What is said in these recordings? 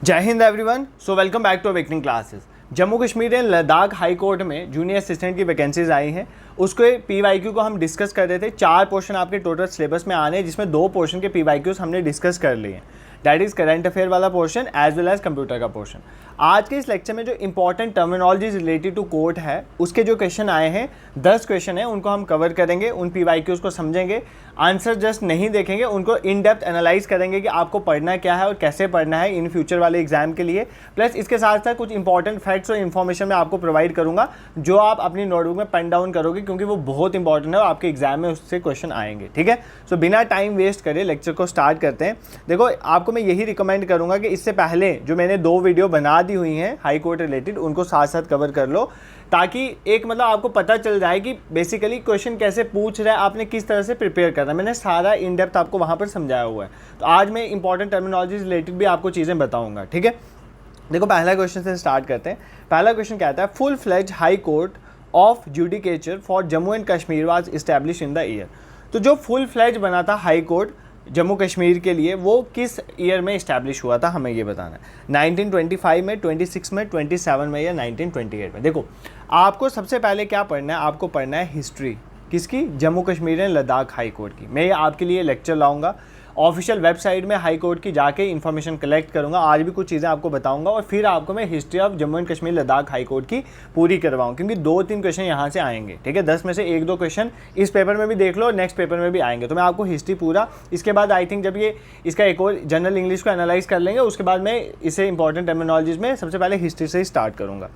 जय Hind everyone. So welcome back to awakening classes. Jammu Kashmir and Ladakh high court में junior assistant की vacancies आई हैं। उसके पीवाईक्यू को हम डिस्कस कर रहे थे। 4 पोर्शन आपके टोटल सिलेबस में आने हैं, जिसमें 2 पोर्शन के पीवाईक्यूज हमने डिस्कस कर लिए हैं। दैट इज़ करंट अफेयर वाला portion as well as computer का पोर्शन। आज के इस लेक्चर में जो important terminology related to court है, उसके जो क्वेश्चन आए हैं 10 क्वेश्चन हैं, उनको हम कवर करेंगे। उन पीवाईक्यूज को समझेंगे, आंसर जस्ट नहीं देखेंगे, उनको इन डेप्थ एनालाइज करेंगे कि आपको पढ़ना क्या है और कैसे पढ़ना है इन फ्यूचर वाले एग्जाम के लिए। प्लस इसके साथ साथ कुछ इंपॉर्टेंट फैक्ट्स और इन्फॉर्मेशन मैं आपको प्रोवाइड करूंगा, जो आप अपनी नोटबुक में पेन डाउन करोगे, क्योंकि वो बहुत इंपॉर्टेंट है और आपके एग्जाम में उससे क्वेश्चन आएंगे। ठीक है, सो बिना टाइम वेस्ट करे लेक्चर को स्टार्ट करते हैं। देखो, आपको मैं यही रिकमेंड करूंगा कि इससे पहले जो मैंने 2 वीडियो बना दी हुई हैं हाई कोर्ट रिलेटेड, उनको साथ साथ कवर कर लो, ताकि एक मतलब आपको पता चल जाए कि बेसिकली क्वेश्चन कैसे पूछ रहा है, आपने किस तरह से प्रिपेयर करना है। मैंने सारा इन डेप्थ आपको वहाँ पर समझाया हुआ है। तो आज मैं इंपॉर्टेंट टर्मिनोलॉजी रिलेटेड भी आपको चीज़ें बताऊंगा। ठीक है, देखो पहला क्वेश्चन से स्टार्ट करते हैं। पहला क्वेश्चन कहता है, full fledge high court of judicature for Jammu and Kashmir was establish in the year. तो जो फुल फ्लेज बना था हाई कोर्ट जम्मू कश्मीर के लिए, वो किस ईयर में इस्टेब्लिश हुआ था, हमें ये बताना है। 1925 में, 26 में, 27 में या 1928 में। देखो, आपको सबसे पहले क्या पढ़ना है, आपको पढ़ना है हिस्ट्री किसकी, Jammu Kashmir and Ladakh high court की। मैं आपके लिए लेक्चर लाऊंगा, ऑफिशियल वेबसाइट में हाई कोर्ट की जाके इन्फॉर्मेशन कलेक्ट करूंगा। आज भी कुछ चीज़ें आपको बताऊंगा और फिर आपको मैं history of Jammu and Kashmir Ladakh high court की पूरी करवाऊँ, क्योंकि 2-3 क्वेश्चन यहाँ से आएंगे। ठीक है, 10 में से 1-2 क्वेश्चन इस पेपर में भी देख लो, नेक्स्ट पेपर में भी आएंगे। तो मैं आपको हिस्ट्री पूरा, इसके बाद आई थिंक जब ये इसका एक और जनरल इंग्लिश को एनालाइज कर लेंगे, उसके बाद मैं इसे इंपॉर्टेंट टर्मिनोलॉजीज में सबसे पहले हिस्ट्री से ही स्टार्ट करूँगा।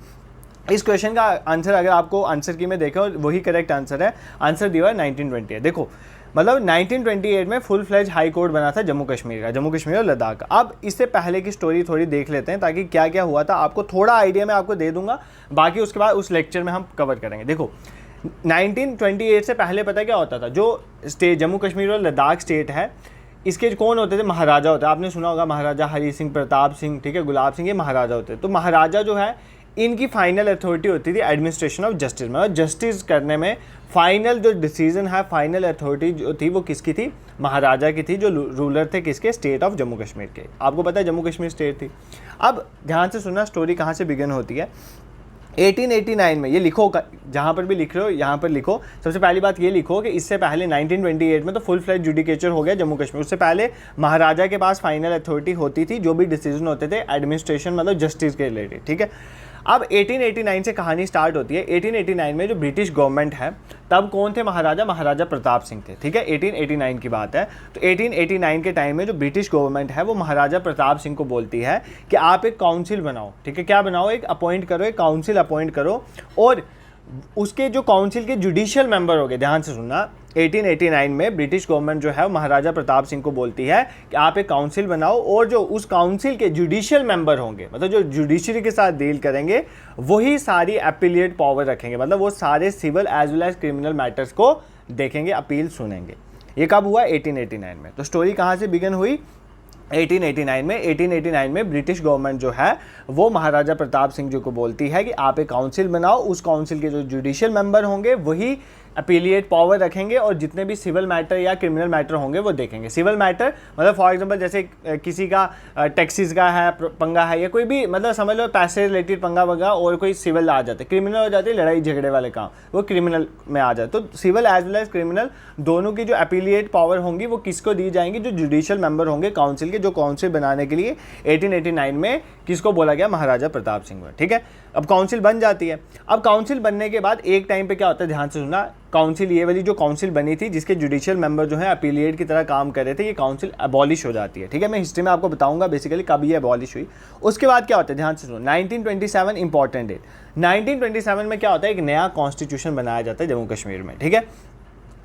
इस क्वेश्चन का आंसर अगर आपको आंसर की में देखें और वही करेक्ट आंसर है, आंसर दिया है 1928। देखो, मतलब 1928 में फुल फ्लेज हाई कोर्ट बना था जम्मू कश्मीर का, जम्मू कश्मीर और लद्दाख का। अब इससे पहले की स्टोरी थोड़ी देख लेते हैं, ताकि क्या क्या हुआ था आपको थोड़ा आइडिया मैं आपको दे दूंगा। बाकी उसके बाद उस लेक्चर में हम कवर करेंगे। देखो, 1928 से पहले पता क्या होता था, जो स्टेट जम्मू कश्मीर और लद्दाख स्टेट है, इसके कौन होते थे, महाराजा होते हैं। आपने सुना होगा महाराजा हरी सिंह, प्रताप सिंह, ठीक है, गुलाब सिंह, ये महाराजा होते हैं। तो महाराजा जो है, इनकी फाइनल अथॉरिटी होती थी एडमिनिस्ट्रेशन ऑफ जस्टिस में, और जस्टिस करने में फाइनल जो डिसीजन है, फाइनल अथॉरिटी जो थी वो किसकी थी, महाराजा की थी, जो रूलर थे किसके, स्टेट ऑफ जम्मू कश्मीर के। आपको पता है जम्मू कश्मीर स्टेट थी। अब ध्यान से सुनना, स्टोरी कहाँ से बिगिन होती है। 1889 में, ये लिखो जहाँ पर भी लिख रहे हो यहाँ पर लिखो। सबसे पहली बात ये लिखो कि इससे पहले 1928 में तो फुल फ्लेज जुडिकेचर हो गया जम्मू कश्मीर। उससे पहले महाराजा के पास फाइनल अथॉरिटी होती थी, जो भी डिसीजन होते थे एडमिनिस्ट्रेशन मतलब जस्टिस के रिलेटेड। ठीक है, अब 1889 से कहानी स्टार्ट होती है। 1889 में जो ब्रिटिश गवर्नमेंट है, तब कौन थे महाराजा, महाराजा प्रताप सिंह थे। ठीक है, 1889 की बात है। तो 1889 के टाइम में जो ब्रिटिश गवर्नमेंट है, वो महाराजा प्रताप सिंह को बोलती है कि आप एक काउंसिल बनाओ। ठीक है, क्या बनाओ, एक अपॉइंट करो, एक काउंसिल अपॉइंट करो, और उसके जो काउंसिल के जुडिशियल मेंबर हो गए, ध्यान से सुनना, 1889 में ब्रिटिश गवर्नमेंट जो है महाराजा प्रताप सिंह को बोलती है कि आप एक काउंसिल बनाओ, और जो उस काउंसिल के जुडिशियल मेंबर होंगे, मतलब जो जुडिशरी के साथ डील करेंगे, वही सारी अपीलिएट पावर रखेंगे, मतलब वो सारे civil as well as criminal matters को देखेंगे, अपील सुनेंगे। ये कब हुआ, 1889 में। तो स्टोरी कहाँ से बिगिन हुई, 1889 में ब्रिटिश गवर्नमेंट जो है वो महाराजा प्रताप सिंह जी को बोलती है कि आप एक काउंसिल बनाओ, उस काउंसिल के जो जुडिशियल मेंबर होंगे वही अपीलिएट पावर रखेंगे, और जितने भी सिविल मैटर या क्रिमिनल मैटर होंगे वो देखेंगे। सिविल मैटर मतलब फॉर एग्जांपल जैसे किसी का टैक्सेस का है पंगा है, या कोई भी मतलब समझ लो पैसे रिलेटेड पंगा वगैरह, और कोई सिविल आ जाते, क्रिमिनल हो जाते, लड़ाई झगड़े वाले काम, वो क्रिमिनल में आ जाते। तो civil as well as criminal दोनों की जो अपीलिएट पावर होंगी वो किसको दी जाएंगी, जो जुडिशियल मेंबर होंगे काउंसिल के, जो काउंसिल बनाने के लिए 1889 में किसको बोला गया, महाराजा प्रताप सिंह को। ठीक है, अब काउंसिल बन जाती है। अब काउंसिल बनने के बाद एक टाइम पे क्या होता है, ध्यान से सुनना, काउंसिल ये वाली जो काउंसिल बनी थी जिसके जुडिशियल मेंबर जो है अपीलिएट की तरह काम कर रहे थे, ये काउंसिल अबॉलिश हो जाती है। ठीक है, मैं हिस्ट्री में आपको बताऊंगा बेसिकली कब ये अबॉलिश हुई। उसके बाद क्या होता है, ध्यान से सुनो, 1927 इंपॉर्टेंट डेट। 1927 में क्या होता है, एक नया कॉन्स्टिट्यूशन बनाया जाता है जम्मू कश्मीर में। ठीक है,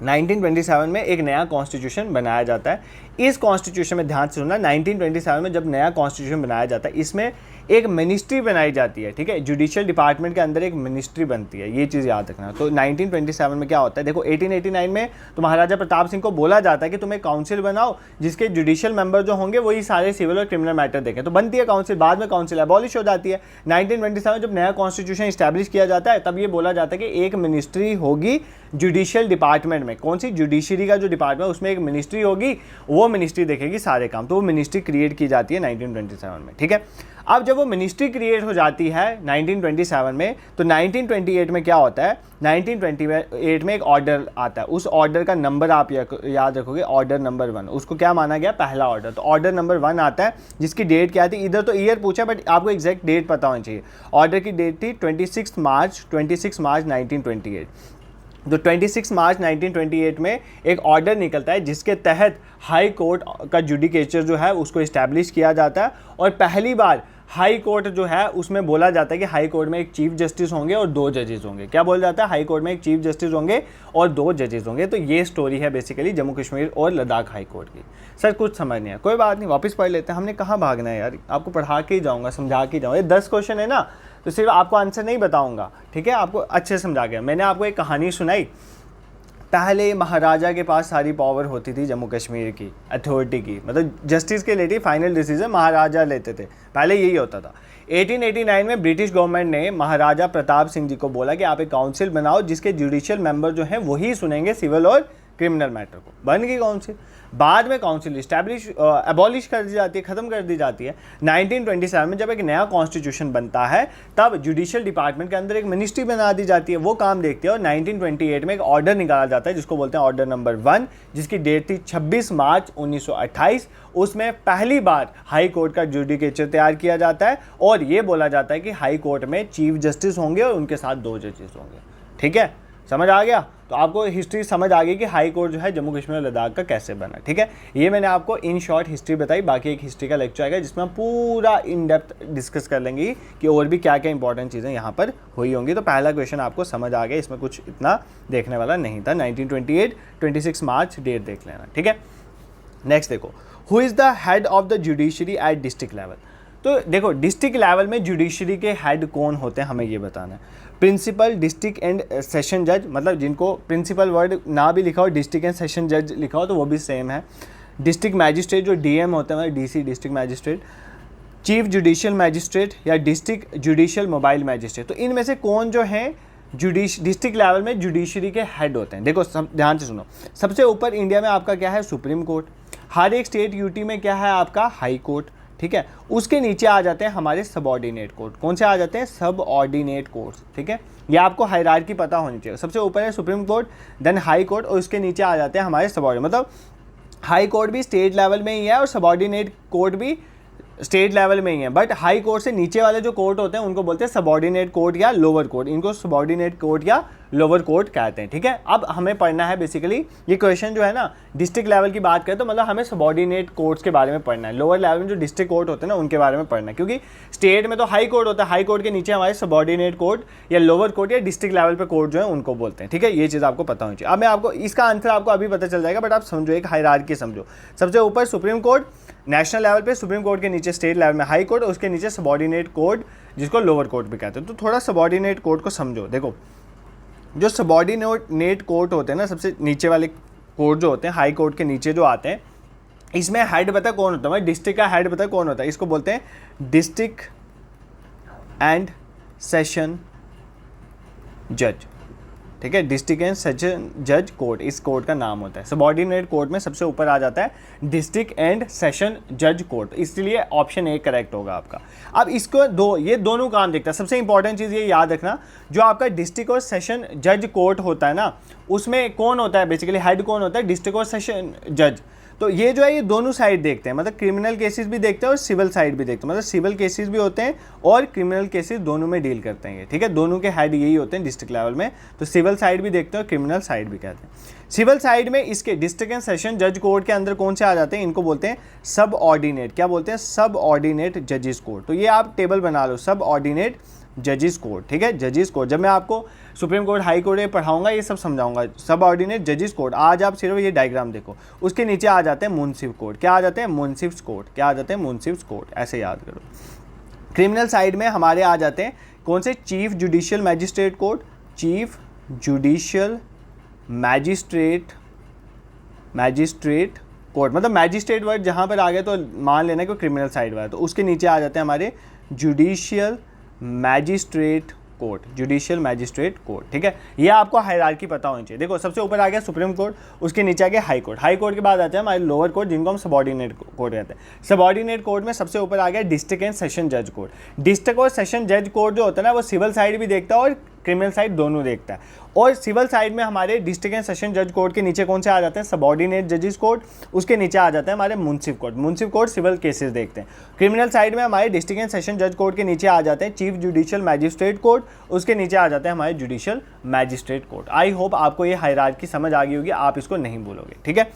1927 में एक नया कॉन्स्टिट्यूशन बनाया जाता है। इस कॉन्स्टिट्यूशन में ध्यान से सुनना, 1927 में जब नया कॉन्स्टिट्यूशन बनाया जाता है, इसमें एक मिनिस्ट्री बनाई जाती है। ठीक है, जुडिशियल डिपार्टमेंट के अंदर एक मिनिस्ट्री बनती है, ये चीज़ याद रखना। तो 1927 में क्या होता है, देखो 1889 में तो महाराजा प्रताप सिंह को बोला जाता है कि तुम एक काउंसिल बनाओ जिसके जुडिशियल मेंबर जो होंगे वही सारे सिविल और क्रिमिनल मैटर देखें। तो बनती है काउंसिल, बाद में काउंसिल अबॉलिश हो जाती है। 1927 जब नया कॉन्स्टिट्यूशन इस्टेब्लिश किया जाता है, तब ये बोला जाता है कि एक मिनिस्ट्री होगी जुडिशियल डिपार्टमेंट में, कौन सी जुडिशरी का जो डिपार्टमेंट उसमें एक मिनिस्ट्री होगी, वो मिनिस्ट्री देखेगी सारे काम, तो वो मिनिस्ट्री क्रिएट की जाती है 1927 में, ठीक है। अब जब वो मिनिस्ट्री क्रिएट हो जाती है 1927 में, तो 1928 में क्या होता है, 1928 में एक ऑर्डर आता है, उस ऑर्डर का नंबर आप याद रखोगे, ऑर्डर नंबर 1, उसको क्या माना गया, पहला ऑर्डर। तो ऑर्डर नंबर 1 आता है जिसकी डेट क्या थी, इधर तो ईयर पूछा बट आपको एग्जैक्ट डेट पता होनी चाहिए। ऑर्डर की डेट थी 26 मार्च 1928। तो 26 मार्च 1928 में एक ऑर्डर निकलता है जिसके तहत हाई कोर्ट का जुडिकेचर जो है उसको इस्टेब्लिश किया जाता है, और पहली बार हाई कोर्ट जो है उसमें बोला जाता है कि हाई कोर्ट में एक चीफ जस्टिस होंगे और 2 जजेस होंगे। क्या बोला जाता है, हाई कोर्ट में एक चीफ जस्टिस होंगे और 2 जजेस होंगे। तो ये स्टोरी है बेसिकली जम्मू कश्मीर और लद्दाख हाई कोर्ट की। सर कुछ समझ नहीं है, कोई बात नहीं, वापस पढ़ लेते हैं, हमने कहाँ भागना है यार, आपको पढ़ा के ही जाऊँगा, समझा के जाऊँगा। ये 10 क्वेश्चन है ना, तो सिर्फ आपको आंसर नहीं बताऊँगा, ठीक है, आपको अच्छे से समझा के। मैंने आपको एक कहानी सुनाई, पहले महाराजा के पास सारी पावर होती थी जम्मू कश्मीर की अथॉरिटी की, मतलब जस्टिस के लिए फाइनल डिसीजन महाराजा लेते थे, पहले यही होता था। 1889 में ब्रिटिश गवर्नमेंट ने महाराजा प्रताप सिंह जी को बोला कि आप एक काउंसिल बनाओ जिसके जुडिशियल मेंबर जो हैं वही सुनेंगे सिविल और क्रिमिनल मैटर को। बन गई काउंसिल। बाद में काउंसिल एबॉलिश कर दी जाती है, ख़त्म कर दी जाती है। 1927 में जब एक नया कॉन्स्टिट्यूशन बनता है तब जुडिशियल डिपार्टमेंट के अंदर एक मिनिस्ट्री बना दी जाती है, वो काम देखती है। और 1928 में एक ऑर्डर निकाला जाता है जिसको बोलते हैं ऑर्डर नंबर 1, जिसकी डेट थी 26 मार्च 1928। उसमें पहली बार हाई कोर्ट का जुडिकेचर तैयार किया जाता है और ये बोला जाता है कि हाई कोर्ट में चीफ जस्टिस होंगे और उनके साथ 2 जजेस होंगे, ठीक है, समझ आ गया। तो आपको हिस्ट्री समझ आ गई कि हाई कोर्ट जो है जम्मू कश्मीर और लद्दाख का कैसे बना, ठीक है। ये मैंने आपको इन शॉर्ट हिस्ट्री बताई, बाकी एक हिस्ट्री का लेक्चर आएगा जिसमें हम पूरा इन डेप्थ डिस्कस कर लेंगे कि और भी क्या क्या इंपॉर्टेंट चीज़ें यहाँ पर हुई होंगी। तो पहला क्वेश्चन आपको समझ आ गया, इसमें कुछ इतना देखने वाला नहीं था। 1928 26 मार्च डेट देख लेना, ठीक है। नेक्स्ट देखो, who is the head of the judiciary at district level. तो देखो डिस्ट्रिक्ट लेवल में जुडिशरी के हेड कौन होते हैं हमें ये बताना है। प्रिंसिपल, डिस्ट्रिक्ट एंड सेशन जज, मतलब जिनको प्रिंसिपल वर्ड ना भी लिखा हो, डिस्ट्रिक्ट एंड सेशन जज लिखा हो तो वो भी सेम है। डिस्ट्रिक्ट मैजिस्ट्रेट जो डीएम होते हैं, मतलब DC district magistrate, chief judicial magistrate या डिस्ट्रिक्ट जुडिशियल मोबाइल मैजिस्ट्रेट। तो इनमें से कौन जो है डिस्ट्रिक्ट लेवल में जुडिशरी के हेड होते हैं। देखो सब ध्यान से सुनो, सबसे ऊपर इंडिया में आपका क्या है, सुप्रीम कोर्ट। हर एक स्टेट यूटी में क्या है आपका, हाई कोर्ट, ठीक है। उसके नीचे आ जाते हैं हमारे सबऑर्डिनेट कोर्ट। कौन से आ जाते हैं, सबऑर्डिनेट कोर्ट्स, ठीक है। ये आपको हायरार्की पता होनी चाहिए। सबसे ऊपर है supreme court, then high court, और उसके नीचे आ जाते हैं हमारे सबऑर्डिनेट, मतलब हाई कोर्ट भी स्टेट लेवल में ही है और सबऑर्डिनेट कोर्ट भी स्टेट लेवल में ही है। बट हाई कोर्ट से नीचे वाले जो कोर्ट होते हैं उनको बोलते हैं सबऑर्डिनेट कोर्ट या लोअर कोर्ट। इनको सबऑर्डिनेट कोर्ट या लोअर कोर्ट कहते हैं, ठीक है। अब हमें पढ़ना है बेसिकली ये क्वेश्चन जो है ना, डिस्ट्रिक्ट लेवल की बात करें तो मतलब हमें सबऑर्डिनेट कोर्ट्स के बारे में पढ़ना है। लोअर लेवल में जो डिस्ट्रिक्ट कोर्ट होते हैं ना उनके बारे में पढ़ना है, क्योंकि स्टेट में तो हाई कोर्ट होता है, हाई कोर्ट के नीचे हमारे सबऑर्डिनेट कोर्ट या लोअर कोर्ट या डिस्ट्रिक्ट लेवल पे कोर्ट जो है उनको बोलते हैं, ठीक है। ये चीज़ आपको पता होनी चाहिए। अब मैं आपको इसका आंसर आपको अभी पता चल जाएगा, बट आप समझो, एक हायरार्की समझो। सबसे ऊपर सुप्रीम कोर्ट नेशनल लेवल पे, सुप्रीम कोर्ट के नीचे स्टेट लेवल में हाई कोर्ट, उसके नीचे सबऑर्डिनेट कोर्ट जिसको लोअर कोर्ट भी कहते हैं। तो थोड़ा सबऑर्डिनेट कोर्ट को समझो। देखो जो सबऑर्डिनेट कोर्ट होते हैं ना, सबसे नीचे वाले कोर्ट जो होते हैं हाई कोर्ट के नीचे जो आते हैं, इसमें हेड पता कौन होता है, डिस्ट्रिक्ट का हेड पता कौन होता है, इसको बोलते हैं डिस्ट्रिक्ट एंड सेशन जज, ठीक है। डिस्ट्रिक्ट एंड सेशन जज कोर्ट इस कोर्ट का नाम होता है। सबऑर्डिनेट कोर्ट में सबसे ऊपर आ जाता है डिस्ट्रिक्ट एंड सेशन जज कोर्ट, इसलिए ऑप्शन ए करेक्ट होगा आपका। अब इसको ये दोनों काम देखता है। सबसे इंपॉर्टेंट चीज़ ये याद रखना, जो आपका डिस्ट्रिक्ट और सेशन जज कोर्ट होता है ना, उसमें कौन होता है बेसिकली, हेड कौन होता है, डिस्ट्रिक्ट और सेशन जज। तो ये जो है ये दोनों साइड देखते हैं, मतलब क्रिमिनल केसेस भी देखते हैं और सिविल साइड भी देखते हैं, मतलब सिविल केसेस भी होते हैं और क्रिमिनल केसेस दोनों में डील करते हैं, ठीक है। दोनों के हेड यही होते हैं डिस्ट्रिक्ट लेवल में। तो सिविल साइड भी देखते हैं और क्रिमिनल साइड भी कहते हैं। सिविल साइड में इसके डिस्ट्रिक्ट एंड सेशन जज कोर्ट के अंदर कौन से आ जाते हैं, इनको बोलते हैं सब ऑर्डिनेट। क्या बोलते हैं, सब ऑर्डिनेट जजेस कोर्ट। तो ये आप टेबल बना लो, सब ऑर्डिनेट जजेस कोर्ट, ठीक है, जजेस कोर्ट। जब मैं आपको सुप्रीम कोर्ट हाई कोर्ट पढ़ाऊंगा ये सब समझाऊंगा। सब ऑर्डिनेट जजेस कोर्ट, आज आप सिर्फ ये डायग्राम देखो। उसके नीचे आ जाते हैं मुंसिफ कोर्ट। क्या आ जाते हैं, मुंसिफ कोर्ट। क्या आ जाते हैं, मुंसिफ कोर्ट, ऐसे याद करो। क्रिमिनल साइड में हमारे आ जाते हैं कौन से, chief judicial magistrate court, chief judicial magistrate court, मतलब मैजिस्ट्रेट वर्ड जहाँ पर आ गया तो मान लेना कि क्रिमिनल साइड वाला। तो उसके नीचे आ जाते हैं हमारे judicial magistrate court, judicial magistrate court, ठीक है। ये आपको हायरार्की पता होनी चाहिए। देखो सबसे ऊपर आ गया सुप्रीम कोर्ट, उसके नीचे आ गया हाई कोर्ट, हाई कोर्ट के बाद आते हैं हमारे लोअर कोर्ट जिनको हम सबॉर्डिनेट कोर्ट कहते हैं। सबॉर्डिनेट कोर्ट में सबसे ऊपर आ गया डिस्ट्रिक्ट एंड सेशन जज कोर्ट। डिस्ट्रिक्ट और सेशन जज कोर्ट जो होता है ना वो सिविल साइड भी देखता है और क्रिमिनल साइड दोनों देखता है। और सिविल साइड में हमारे डिस्ट्रिक्ट एंड सेशन जज कोर्ट के नीचे कौन से आ जाते हैं, सबॉर्डिनेट जजेस कोर्ट, उसके नीचे आ जाता है हमारे मुंसिफ कोर्ट। मुंसिफ कोर्ट सिविल केसेस देखते हैं। क्रिमिनल साइड में हमारे डिस्ट्रिक्ट एंड सेशन जज कोर्ट के नीचे आ जाते हैं चीफ जुडिशियल मैजिस्ट्रेट कोर्ट, उसके नीचे आ जाते हैं हमारे judicial magistrate court. I hope आपको ये हायरार्की समझ आ गई होगी, आप इसको नहीं भूलोगे, ठीक है।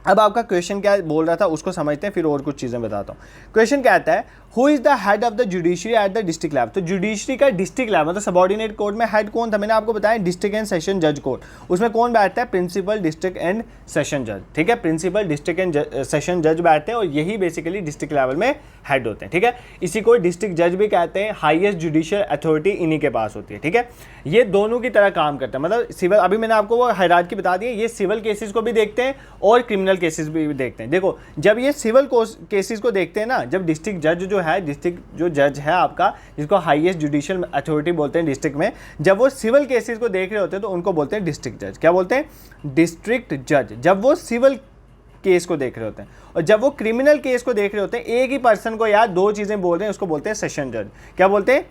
अब आपका क्वेश्चन क्या बोल रहा था उसको समझते हैं, फिर और कुछ चीज़ें बताता हूँ। क्वेश्चन कहता है who is the head of the judiciary at the district level. तो जुडिशरी का डिस्ट्रिक्ट लेवल मतलब सबॉर्डिनेट कोर्ट में हेड कौन था, मैंने आपको बताया डिस्ट्रिक्ट एंड सेशन जज कोर्ट। उसमें कौन बैठता है, प्रिंसिपल डिस्ट्रिक्ट एंड सेशन जज, ठीक है। प्रिंसिपल डिस्ट्रिक्ट एंड सेशन जज बैठते हैं और यही बेसिकली डिस्ट्रिक्ट लेवल में हेड होते हैं, ठीक है। इसी को डिस्ट्रिक्ट जज भी कहते हैं। हाईएस्ट जुडिशियल अथॉरिटी इन्हीं के पास होती है, ठीक है। ये दोनों की तरह काम करते हैं, मतलब सिविल, अभी मैंने आपको वो हायरार्की बता दी है, ये सिविल केसेस को भी देखते हैं और क्रिमिनल केसेस भी देखते हैं। देखो जब ये सिविल केसेस को देखते हैं ना, जब डिस्ट्रिक्ट जज जो है, डिस्ट्रिक्ट जो जज है आपका जिसको हाईएस्ट जुडिशियल अथॉरिटी बोलते हैं डिस्ट्रिक्ट में, जब वो सिविल केसेस को देख रहे होते हैं तो उनको बोलते हैं डिस्ट्रिक्ट जज। क्या बोलते हैं, डिस्ट्रिक्ट जज, जब वो सिविल केस को देख रहे होते हैं। और जब वो क्रिमिनल केस को देख रहे होते हैं, एक ही पर्सन को यार दो चीज़ें बोल रहे हैं, उसको बोलते हैं सेशन जज। क्या बोलते हैं,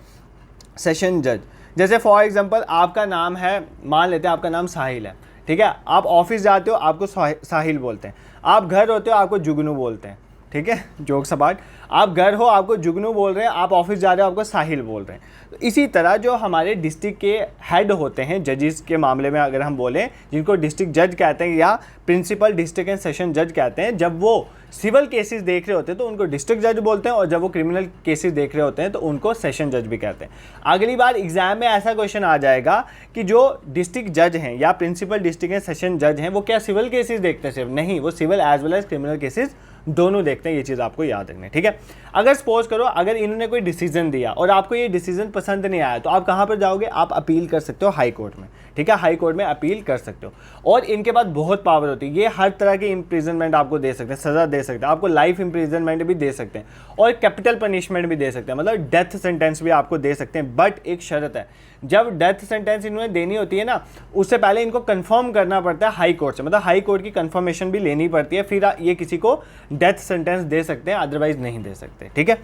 सेशन जज। जैसे फॉर एग्जांपल आपका नाम है, मान लेते हैं आपका नाम साहिल है, ठीक है। आप ऑफिस जाते हो आपको साहिल बोलते हैं, आप घर होते हो आपको जुगनू बोलते हैं, ठीक है, जोक सपाट। आप घर हो आपको जुगनू बोल रहे हैं, आप ऑफिस जा रहे हो आपको साहिल बोल रहे हैं। तो इसी तरह जो हमारे डिस्ट्रिक्ट के हेड होते हैं जजेस के मामले में अगर हम बोलें, जिनको डिस्ट्रिक्ट जज कहते हैं या प्रिंसिपल डिस्ट्रिक्ट एंड सेशन जज कहते हैं, जब वो सिविल केसेस देख रहे होते हैं तो उनको डिस्ट्रिक्ट जज बोलते हैं और जब वो क्रिमिनल केसेस देख रहे होते हैं तो उनको सेशन जज भी कहते हैं। अगली बार एग्जाम में ऐसा क्वेश्चन आ जाएगा कि जो डिस्ट्रिक्ट जज हैं या प्रिंसिपल डिस्ट्रिक्ट एंड सेशन जज हैं वो क्या सिविल केसेस देखते हैं सिर्फ, नहीं, वो civil as well as criminal cases दोनों देखते हैं। ये चीज़ आपको याद रखनी है, ठीक है। अगर सपोज करो अगर इन्होंने कोई डिसीजन दिया और आपको ये डिसीजन पसंद नहीं आया तो आप कहाँ पर जाओगे, आप अपील कर सकते हो हाई कोर्ट में, ठीक है। हाई कोर्ट में अपील कर सकते हो और इनके पास बहुत पावर होती है। ये हर तरह की इम्प्रिजनमेंट आपको दे सकते हैं, सज़ा दे सकते हैं, आपको लाइफ इम्प्रिजनमेंट भी दे सकते हैं और कैपिटल पनिशमेंट भी दे सकते हैं, मतलब डेथ सेंटेंस भी आपको दे सकते हैं। बट एक शर्त है, जब डेथ सेंटेंस इन्होंने देनी होती है ना, उससे पहले इनको कंफर्म करना पड़ता है हाई कोर्ट से, मतलब हाई कोर्ट की कंफर्मेशन भी लेनी पड़ती है, फिर ये किसी को डेथ सेंटेंस दे सकते हैं, अदरवाइज नहीं दे सकते, ठीक है।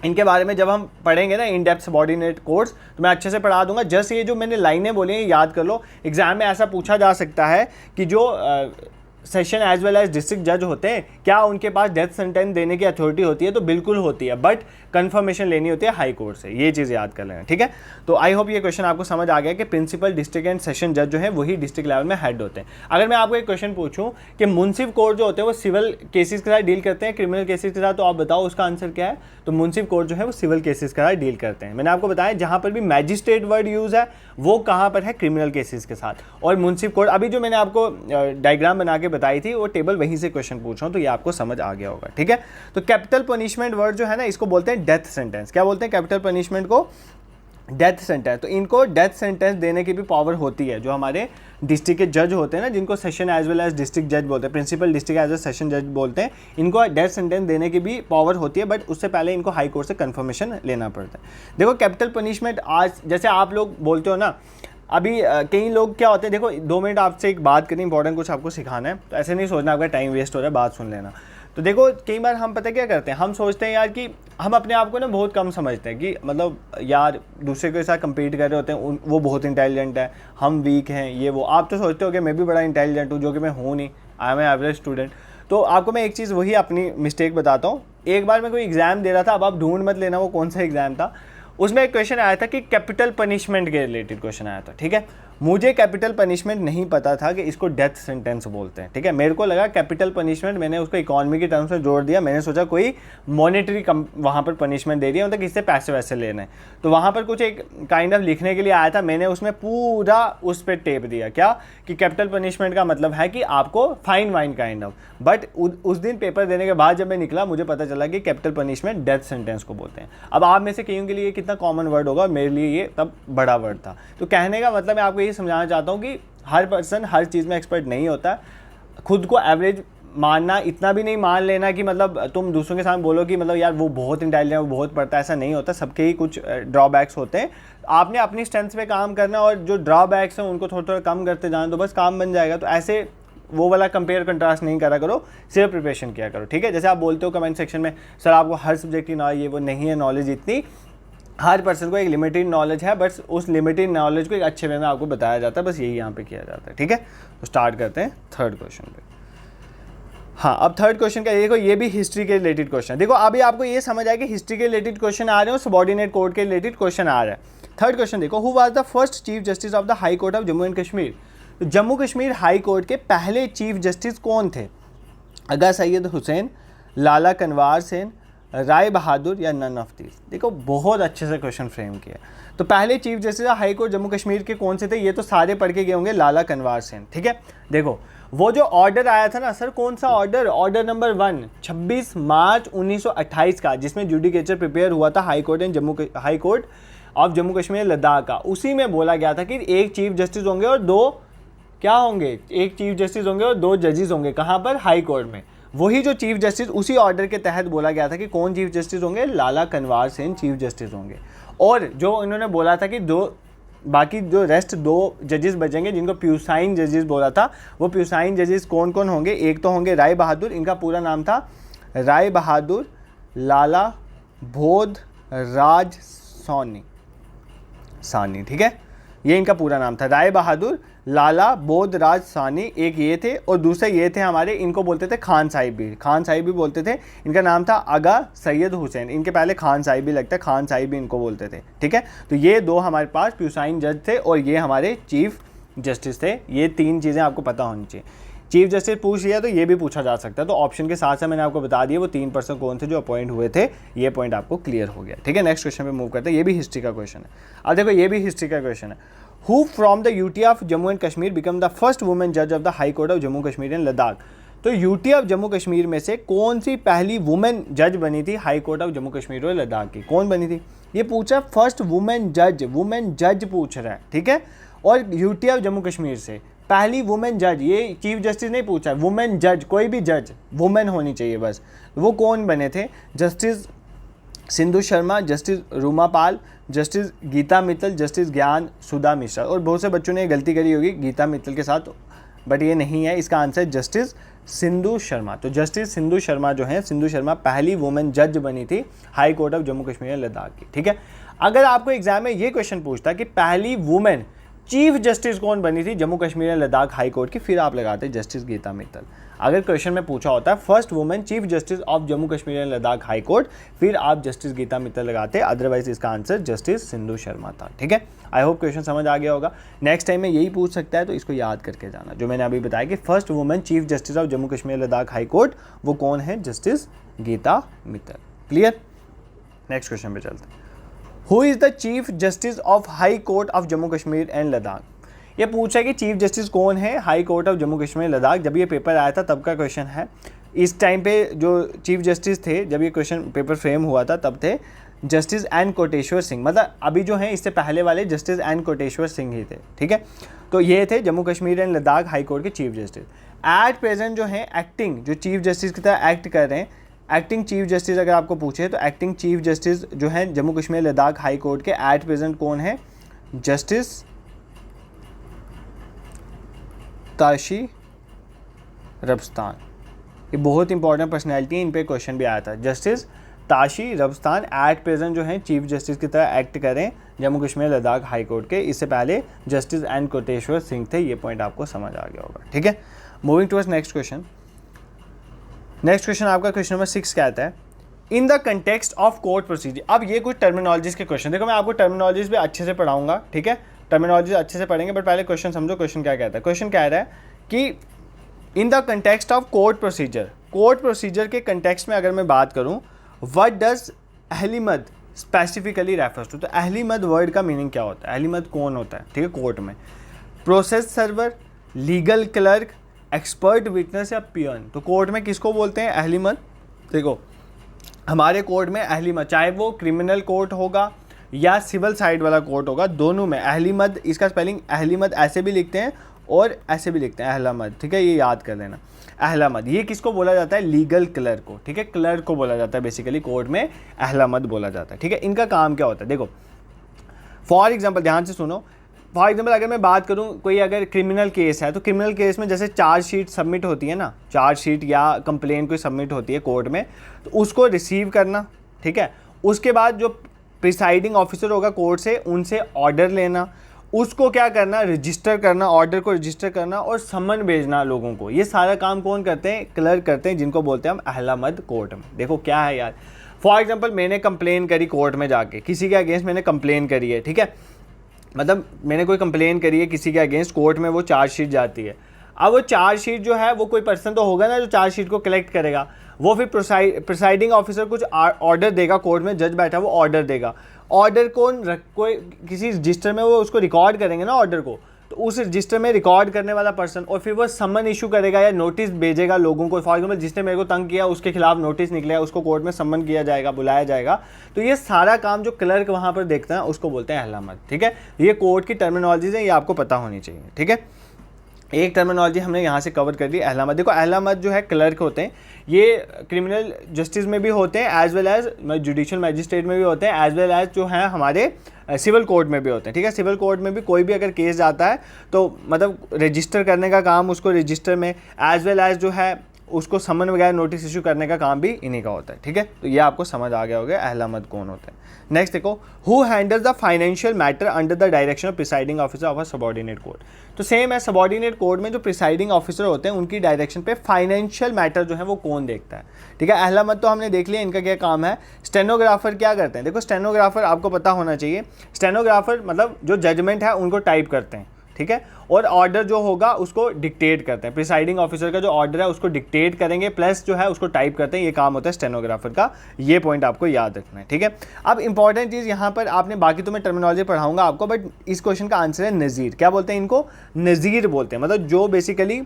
इनके बारे में जब हम पढ़ेंगे ना इन डेप्थ सबॉर्डिनेट कोर्ट्स, तो मैं अच्छे से पढ़ा दूंगा। जस्ट ये जो मैंने लाइनें बोली हैं याद कर लो, एग्जाम में ऐसा पूछा जा सकता है कि जो session as well as district जज होते हैं, क्या उनके पास डेथ सेंटेंस देने की अथॉरिटी होती है, तो बिल्कुल होती है, बट कंफर्मेशन लेनी होती है हाई कोर्ट से। ये चीज़ याद कर लेना, ठीक है। तो आई होप ये क्वेश्चन आपको समझ आ गया कि प्रिंसिपल डिस्ट्रिक्ट एंड सेशन जज जो है वही डिस्ट्रिक्ट लेवल में हेड होते हैं। अगर मैं आपको एक क्वेश्चन पूछूं कि मुंसिफ कोर्ट जो होते हैं वो सिविल केसेस के साथ डील करते हैं क्रिमिनल केसेस के साथ, तो आप बताओ उसका आंसर क्या है। तो मुंसिफ कोर्ट जो है वो सिविल केसेस के साथ डील करते हैं। मैंने आपको बताया जहाँ पर भी मैजिस्ट्रेट वर्ड यूज़ है वो कहाँ पर है, क्रिमिनल केसेस के साथ। और मुंसिफ कोर्ट, अभी जो मैंने आपको डायग्राम बना के बताई थी वो टेबल वहीं से क्वेश्चन पूछ रहा हूँ, तो ये आपको समझ आ गया होगा, ठीक है। तो कैपिटल पनिशमेंट वर्ड जो है ना, इसको बोलते हैं डेथ सेंटेंस। क्या बोलते हैं कैपिटल पनिशमेंट को, डेथ सेंटेंस। तो इनको डेथ सेंटेंस देने की भी पावर होती है। जो हमारे डिस्ट्रिक्ट के जज होते हैं ना, जिनको session as well as district जज बोलते हैं, principal district as a session जज बोलते हैं, इनको डेथ सेंटेंस देने की भी पावर होती है, बट उससे पहले इनको हाई कोर्ट से कंफर्मेशन लेना पड़ता है। देखो कैपिटल पनिशमेंट, आज जैसे आप लोग बोलते हो ना, अभी कई लोग क्या होते हैं, देखो 2 मिनट आपसे एक बात करनी, इंपॉर्टेंट कुछ आपको सिखाना है, तो ऐसे नहीं सोचना आपका टाइम वेस्ट हो रहा है, बात सुन लेना। तो देखो कई बार हम पता क्या करते हैं, हम सोचते हैं यार कि हम अपने आप को ना बहुत कम समझते हैं कि मतलब यार दूसरे के साथ compete कर रहे होते हैं, वो बहुत इंटेलिजेंट है, हम वीक हैं, ये वो। आप तो सोचते हो कि मैं भी बड़ा इंटेलिजेंट हूँ, जो कि मैं हूँ नहीं, आई एम एवरेज स्टूडेंट। तो आपको मैं एक चीज़ वही अपनी मिस्टेक बताता हूँ। एक बार मैं कोई एग्ज़ाम दे रहा था, अब आप ढूंढ मत लेना वो कौन सा एग्ज़ाम था। उसमें एक क्वेश्चन आया था कि कैपिटल पनिशमेंट के रिलेटेड क्वेश्चन आया था, ठीक है। मुझे कैपिटल पनिशमेंट नहीं पता था कि इसको डेथ सेंटेंस बोलते हैं, ठीक है। मेरे को लगा कैपिटल पनिशमेंट, मैंने उसको इकोनॉमी के टर्म्स में जोड़ दिया, मैंने सोचा कोई मॉनेटरी वहाँ पर पनिशमेंट दे रही है, मतलब किससे पैसे वैसे लेने। तो वहाँ पर कुछ एक काइंड ऑफ लिखने के लिए आया था, मैंने उसमें पूरा उस पर टेप दिया, क्या कि कैपिटल पनिशमेंट का मतलब है कि आपको fine wine kind of. But उस दिन पेपर देने के बाद जब मैं निकला, मुझे पता चला कि कैपिटल पनिशमेंट डेथ सेंटेंस को बोलते हैं। अब आप में से कईयों के लिए कितना कॉमन वर्ड होगा, मेरे लिए ये तब बड़ा वर्ड था। तो कहने का मतलब मैं आपको ये समझाना चाहता हूँ कि हर पर्सन हर चीज़ में एक्सपर्ट नहीं होता, खुद को एवरेज मानना, इतना भी नहीं मान लेना कि मतलब तुम दूसरों के सामने बोलो कि मतलब यार वो बहुत इंटेलिजेंट है, वो बहुत पढ़ता है, ऐसा नहीं होता। सबके ही कुछ ड्रॉबैक्स होते हैं। आपने अपनी स्ट्रेंथ पे काम करना और जो ड्रॉबैक्स हैं उनको थोड़ा थोड़ा कम करते जाना, तो बस काम बन जाएगा। तो ऐसे वो वाला कंपेयर कंट्रास्ट नहीं करा करो, सिर्फ प्रिपरेशन किया करो, ठीक है। जैसे आप बोलते हो कमेंट सेक्शन में सर आपको हर सब्जेक्ट की नॉलेज, ये वो नहीं है नॉलेज इतनी। हर पर्सन को एक लिमिटेड नॉलेज है, बट उस लिमिटेड नॉलेज को एक अच्छे वे में आपको बताया जाता है, बस यही यहाँ पे किया जाता है, ठीक है। तो स्टार्ट करते हैं थर्ड क्वेश्चन पे। हाँ, अब थर्ड क्वेश्चन का देखो, ये भी हिस्ट्री के रिलेटेड क्वेश्चन है। देखो अभी आपको ये समझ आया कि हिस्ट्री के रिलेटेड क्वेश्चन आ रहे हैं और सबऑर्डिनेट कोड के रिलेटेड क्वेश्चन आ रहा है। थर्ड क्वेश्चन देखो, who was the first chief justice of the high court of Jammu and Kashmir. तो जम्मू कश्मीर हाई कोर्ट के पहले चीफ जस्टिस कौन थे? आगा सैयद हुसैन, लाला कनवार सेन, राय बहादुर या नन ऑफ दीज। देखो बहुत अच्छे से क्वेश्चन फ्रेम किया। तो पहले chief justice high court Jammu Kashmir के कौन से थे? ये तो सारे पढ़ के गए होंगे, लाला कनवार सेन, ठीक है। देखो वो जो ऑर्डर आया था ना सर, कौन सा ऑर्डर? ऑर्डर नंबर 1 26 मार्च 1928 का, जिसमें जुडिकेचर प्रिपेयर हुआ था high court of Jammu Kashmir Ladakh का। उसी में बोला गया था कि एक चीफ जस्टिस होंगे और दो क्या होंगे? एक चीफ जस्टिस होंगे और 2 जजेस होंगे। कहाँ पर? हाई कोर्ट में। वही जो चीफ जस्टिस, उसी ऑर्डर के तहत बोला गया था कि कौन चीफ जस्टिस होंगे? लाला कनवार सेन चीफ जस्टिस होंगे। और जो इन्होंने बोला था कि बाकी जो रेस्ट 2 जजेस बचेंगे, जिनको प्यूसाइन जजेस बोला था, वो प्यूसाइन जजेस कौन कौन होंगे? एक तो होंगे राय बहादुर, इनका पूरा नाम था राय बहादुर लाला बोध राज सानी, ठीक है। ये इनका पूरा नाम था, राय बहादुर लाला बोध राज सानी। एक ये थे और दूसरे ये थे हमारे, इनको बोलते थे खान साहिब भी बोलते थे। इनका नाम था आगा सैयद हुसैन, इनके पहले खान साहिब भी लगता है, खान साहिब भी इनको बोलते थे, ठीक है। तो ये 2 हमारे पास प्यूसाइन जज थे और ये हमारे चीफ जस्टिस थे। ये 3 चीज़ें आपको पता होनी चाहिए। चीफ जस्टिस पूछ लिया तो ये भी पूछा जा सकता है। तो ऑप्शन के साथ साथ मैंने आपको बता दिया वो 3 पर्सन कौन थे जो अपॉइंट हुए थे। ये पॉइंट आपको क्लियर हो गया, ठीक है। नेक्स्ट क्वेश्चन पे मूव करते हैं। ये भी हिस्ट्री का क्वेश्चन है। अब देखो ये भी हिस्ट्री का क्वेश्चन है। Who from the UT of Jammu and Kashmir become the first women जज of the high court of Jammu Kashmir and Ladakh. तो यूटी ऑफ जम्मू कश्मीर में से कौन सी पहली वुमेन जज बनी थी high court of Jammu Kashmir और लद्दाख की? कौन बनी थी? ये पूछा फर्स्ट वुमेन जज पूछ रहा है, ठीक है। और यूटी ऑफ जम्मू कश्मीर से पहली वुमेन जज, ये चीफ जस्टिस नहीं पूछा, वुमेन जज, कोई भी जज वुमेन होनी चाहिए बस। वो कौन बने थे? जस्टिस सिंधु शर्मा, जस्टिस रूमा पाल, जस्टिस गीता मित्तल, जस्टिस ज्ञान सुधा मिश्रा। और बहुत से बच्चों ने गलती करी होगी गीता मित्तल के साथ, बट ये नहीं है, इसका आंसर जस्टिस सिंधु शर्मा। तो जस्टिस सिंधु शर्मा जो है, सिंधु शर्मा पहली वुमेन जज बनी थी high court of Jammu Kashmir and Ladakh की, ठीक है। अगर आपको एग्जाम में ये क्वेश्चन पूछता कि पहली वुमेन चीफ जस्टिस कौन बनी थी Jammu Kashmir and Ladakh high court की, फिर आप लगाते जस्टिस गीता मित्तल। अगर क्वेश्चन में पूछा होता है first women chief justice of Jammu Kashmir and Ladakh high court, फिर आप जस्टिस गीता मित्तल लगाते, अदरवाइज इसका आंसर जस्टिस सिंधु शर्मा था, ठीक है। आई होप क्वेश्चन समझ आ गया होगा। नेक्स्ट टाइम में यही पूछ सकता है, तो इसको याद करके जाना जो मैंने अभी बताया कि first women chief justice of Jammu Kashmir Ladakh high court वो कौन है? Justice Gita Mittal. Clear? Next question पे चलते हैं। Who is the chief justice of high court of Jammu Kashmir and Ladakh? ये पूछा है कि चीफ जस्टिस कौन है high court of Jammu Kashmir Ladakh. जब ये पेपर आया था तब का क्वेश्चन है। इस टाइम पे जो चीफ जस्टिस थे, जब ये क्वेश्चन पेपर फ्रेम हुआ था, तब थे जस्टिस एन कोटेश्वर सिंह। मतलब अभी जो है इससे पहले वाले जस्टिस एन कोटेश्वर सिंह ही थे, ठीक है। तो ये थे Jammu Kashmir and Ladakh high court के चीफ जस्टिस। एट प्रेजेंट जो है एक्टिंग, जो चीफ जस्टिस की तरह एक्ट कर रहे हैं, एक्टिंग चीफ जस्टिस अगर आपको पूछे तो एक्टिंग चीफ जस्टिस जो है जम्मू कश्मीर लद्दाख हाई कोर्ट के एट प्रेजेंट कौन है? जस्टिस ताशी रब्स्तान। ये बहुत इंपॉर्टेंट पर्सनैलिटी है, इन पे क्वेश्चन भी आया था। जस्टिस ताशी रब्स्तान एट प्रेजेंट जो है चीफ जस्टिस की तरह एक्ट करें जम्मू कश्मीर लद्दाख हाई कोर्ट के। इससे पहले जस्टिस एन कोटेश्वर सिंह थे। ये पॉइंट आपको समझ आ गया होगा, ठीक है। Moving towards next question. Next question आपका क्वेश्चन नंबर 6 कहता है इन the context of court procedure. अब ये कुछ टर्मिनोलॉजीज के क्वेश्चन, देखो मैं आपको टर्मिनोलॉजीज भी अच्छे से पढ़ाऊंगा, ठीक है। टर्मिनोलॉजी अच्छे से पढ़ेंगे, बट पहले क्वेश्चन समझो। क्वेश्चन क्या कहता है? क्वेश्चन कह रहा है कि in the context of court procedure के कंटेक्स्ट में अगर मैं बात करूं, what does Ahlmad specifically refers to. तो अहलीमद वर्ड का मीनिंग क्या होता है? अहलीमद कौन होता है, ठीक है, कोर्ट में? Process server, legal clerk, expert witness या पियन। तो कोर्ट में किसको बोलते हैं? अहलीमद। देखो हमारे कोर्ट में अहलीमद, चाहे वो क्रिमिनल कोर्ट होगा या सिविल साइड वाला कोर्ट होगा, दोनों में अहलीमद, इसका स्पेलिंग अहलीमद ऐसे भी लिखते हैं और ऐसे भी लिखते हैं अहलामद, ठीक है, ये याद कर लेना अहलामद। ये किसको बोला जाता है? लीगल क्लर्क को, ठीक है, क्लर्क को बोला जाता है बेसिकली, कोर्ट में अहलामद बोला जाता है, ठीक है। इनका काम क्या होता है? देखो फॉर एग्जाम्पल ध्यान से सुनो, फॉर एग्जाम्पल अगर मैं बात करूं कोई अगर क्रिमिनल केस है, तो क्रिमिनल केस में जैसे चार्जशीट सबमिट होती है ना, चार्जशीट या कंप्लेन कोई सबमिट होती है कोर्ट में, तो उसको रिसीव करना, ठीक है। उसके बाद जो प्रिसाइडिंग ऑफिसर होगा कोर्ट से, उनसे ऑर्डर लेना, उसको क्या करना? रजिस्टर करना, ऑर्डर को रजिस्टर करना और समन भेजना लोगों को। ये सारा काम कौन करते हैं? क्लर्क करते हैं, जिनको बोलते हैं हम अहलामद कोर्ट में। देखो क्या है यार, फॉर एग्जाम्पल मैंने कंप्लेन करी कोर्ट में जाके, किसी के अगेंस्ट मैंने कंप्लेन करी है, ठीक है, मतलब मैंने कोई कंप्लेन करी है किसी के अगेंस्ट, कोर्ट में वो चार्जशीट जाती है। अब वो चार्जशीट जो है वो कोई पर्सन तो होगा ना जो चार्जशीट को कलेक्ट करेगा, वो फिर प्रिसाइडिंग ऑफिसर कुछ ऑर्डर देगा, कोर्ट में जज बैठा वो ऑर्डर देगा। ऑर्डर कोई किसी रजिस्टर में वो उसको रिकॉर्ड करेंगे ना ऑर्डर को, तो उस रजिस्टर में रिकॉर्ड करने वाला पर्सन, और फिर वो समन इशू करेगा या नोटिस भेजेगा लोगों को। फॉर एग्जाम्पल जिसने मेरे को तंग किया उसके खिलाफ नोटिस निकलेगा, उसको कोर्ट में समन किया जाएगा, बुलाया जाएगा। तो ये सारा काम जो क्लर्क वहाँ पर देखता है उसको बोलते हैं अहलामद, ठीक है। ये कोर्ट की टर्मिनोलॉजीज है, ये आपको पता होनी चाहिए, ठीक है। एक टर्मिनोलॉजी हमने यहाँ से कवर कर दी अहलामद। देखो अहलामद जो है क्लर्क होते हैं, ये क्रिमिनल जस्टिस में भी होते हैं as well as judicial magistrate में भी होते हैं, एज वेल एज जो है हमारे सिविल कोर्ट में भी होते हैं, ठीक है। सिविल कोर्ट में भी कोई भी अगर केस जाता है तो मतलब रजिस्टर करने का काम उसको रजिस्टर में, एज वेल एज जो है उसको समन वगैरह नोटिस इशू करने का काम भी इन्हीं का होता है, ठीक है। तो ये आपको समझ आ गया होगा अहलामद कौन होता है। नेक्स्ट देखो, who handles the financial matter under the direction of presiding officer of a subordinate court. तो सेम है, सबऑर्डिनेट कोर्ट में जो प्रिसाइडिंग ऑफिसर होते हैं उनकी डायरेक्शन पे फाइनेंशियल मैटर जो है वो कौन देखता है, ठीक है। अहलामद तो हमने देख लिया इनका क्या काम है। स्टेनोग्राफर क्या करते हैं? देखो स्टेनोग्राफर आपको पता होना चाहिए, स्टेनोग्राफर मतलब जो जजमेंट है उनको टाइप करते हैं, ठीक है, और ऑर्डर जो होगा उसको डिक्टेट करते हैं। प्रिसाइडिंग ऑफिसर का जो ऑर्डर है उसको डिक्टेट करेंगे, प्लस जो है उसको टाइप करते हैं। ये काम होता है स्टेनोग्राफर का, ये पॉइंट आपको याद रखना है, ठीक है। अब इंपॉर्टेंट चीज़ यहाँ पर आपने, बाकी तो मैं टर्मिनोलॉजी पढ़ाऊंगा आपको, बट इस क्वेश्चन का आंसर है नज़ीर। क्या बोलते हैं इनको? नज़ीर बोलते हैं। मतलब जो बेसिकली